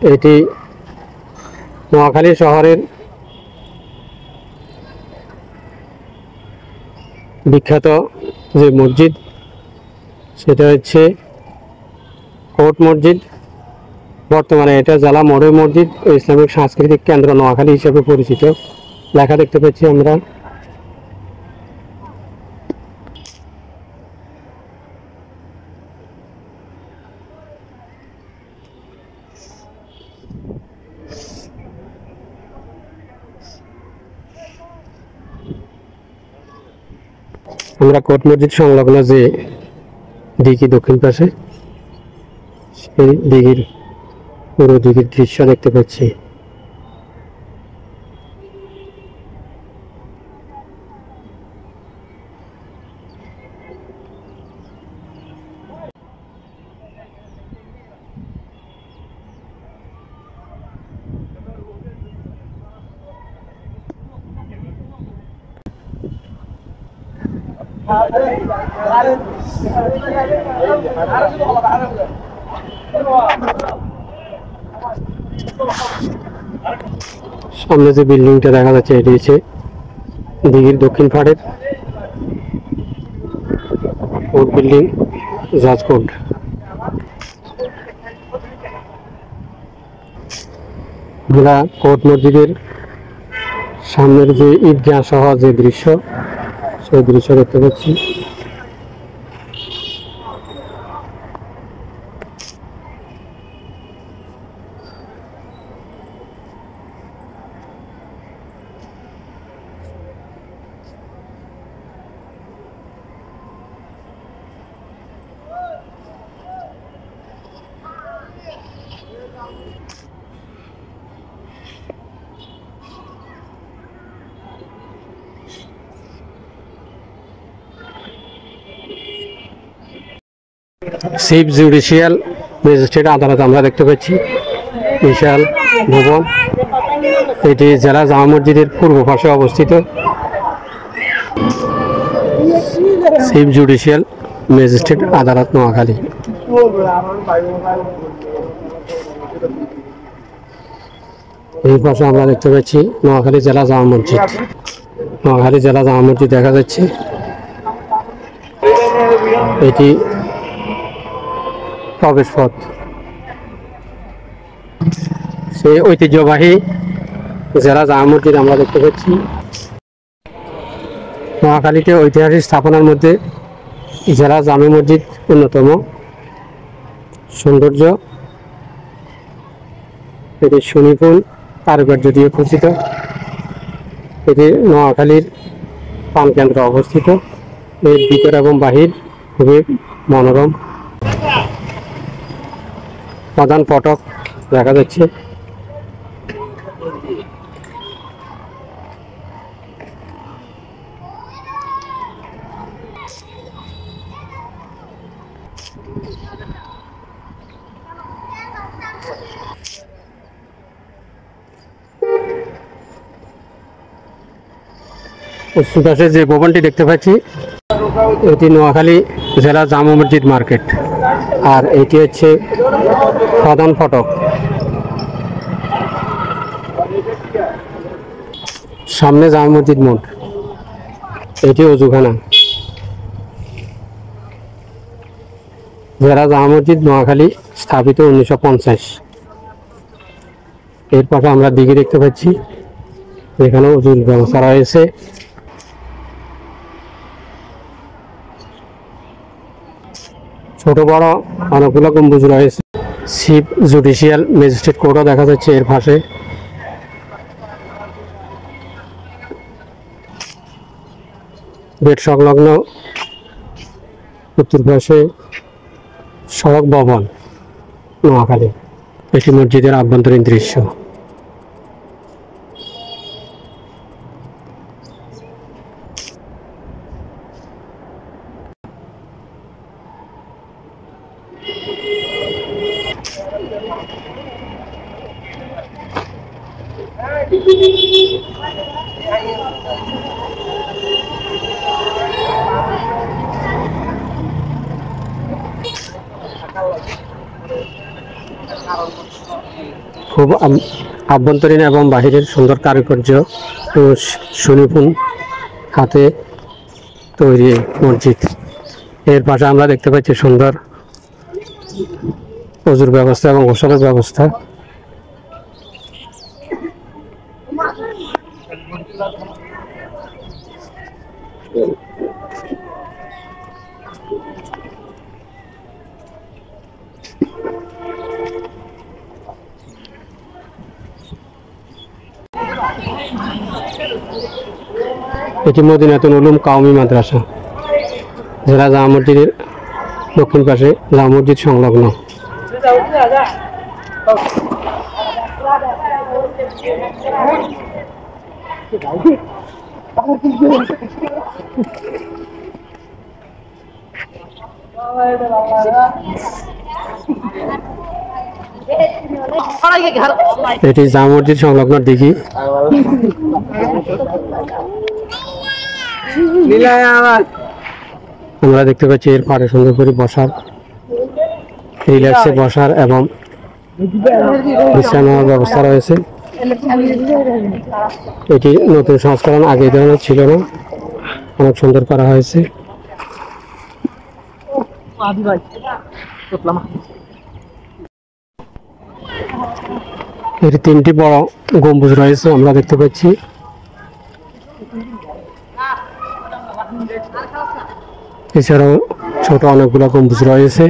এটি নোয়াখালী শহরের বিখ্যাত যে মসজিদ সেটা হচ্ছে কোট মসজিদ। বর্তমানে এটা জেলা মডেল মসজিদ ও ইসলামিক সাংস্কৃতিক কেন্দ্র নোয়াখালী হিসেবে পরিচিত। লেখা দেখতে পাচ্ছি আমরা। আমরা কোট মসজিদ সংলগ্ন যে দিঘি দক্ষিণ পাশে, সেই দিঘির পুরো দিঘির দৃশ্য দেখতে পাচ্ছি। সামনে যে বিল্ডিংটা দেখা যাচ্ছে এটি হচ্ছে দিঘির দক্ষিণ পাড়ের কোর্ট বিল্ডিং, জাজ কোর্ট। আমরা কোর্ট মসজিদের সামনের যে ঈদগাহ সহ যে দৃশ্য, সেই দৃশ্য দেখতে পাচ্ছি। চিফ জুডিশিয়াল ম্যাজিস্ট্রেট আদালত আমরা দেখতে পাচ্ছি, বিশাল ভবন। এটি জেলা জামা মসজিদের পূর্ব পাশে অবস্থিত। চিফ জুডিশিয়াল ম্যাজিস্ট্রেট আদালত নোয়াখালী। এই পাশে আমরা দেখতে পাচ্ছি নোয়াখালী জেলা জামা মসজিদ। নোয়াখালী জেলা জামা মসজিদ দেখা যাচ্ছে। এটি প্রবেশ পথ। সেই ঐতিহ্যবাহী জেলা জামা মসজিদ আমরা দেখতে পাচ্ছি। নোয়াখালীতে ঐতিহাসিক স্থাপনার মধ্যে জেলা জামে মসজিদ অন্যতম। সৌন্দর্য, এটি সুনিপুণ কারুকার্য দিয়ে খচিত। এটি নোয়াখালীর প্রাণকেন্দ্র অবস্থিত। এর ভিতর এবং বাহির খুবই মনোরম। প্রধান ফটক দেখা যাচ্ছে। পশ্চিম পাশে যে ভবনটি দেখতে পাচ্ছি এটি নোয়াখালী জেলা জামা মসজিদ মার্কেট, আর এটি হচ্ছে প্রধান ফটক। সামনে জামা মসজিদ মোড়, এটি অজুখানা। জেলা জামা মসজিদ নোয়াখালী স্থাপিত 1950। এর পাশে আমরা দিঘি দেখতে পাচ্ছি, এখানে অজুর ব্যবস্থা রয়েছে। ছোট বড় অনেকগুলো গম্বুজ রয়েছে। চিফ জুডিশিয়াল ম্যাজিস্ট্রেট কোর্টও দেখা যাচ্ছে এর পাশে। গেট সংলগ্ন উত্তর পাশে সড়ক ভবন নোয়াখালী। এটি মসজিদের আভ্যন্তরীণ দৃশ্য। খুব আভ্যন্তরীণ এবং বাহিরের সুন্দর কারুকার্য ও সুনিপুণ হাতে তৈরি মসজিদ। এর পাশে আমরা দেখতে পাচ্ছি সুন্দর অজুর ব্যবস্থা এবং গোসলের ব্যবস্থা। এটি মদিনাতুল উলুম কাওমি মাদ্রাসা, যেটা জামা মসজিদের দক্ষিণ পাশে জামা মসজিদ সংলগ্ন। এটি জামা মসজিদ সংলগ্ন দিঘি। আমরা দেখতে পাচ্ছি এর পাড়ে সুন্দর করে বসার, রিল্যাক্সে বসার এবং বিশ্রাম নেওয়ার ব্যবস্থা রয়েছে। এটি নতুন সংস্করণ, আগে এই ধরনের ছিল না, অনেক সুন্দর করা হয়েছে। এর 3টি বড় গম্বুজ রয়েছে আমরা দেখতে পাচ্ছি। এছাড়াও ছোট অনেকগুলো গম্বুজ রয়েছে।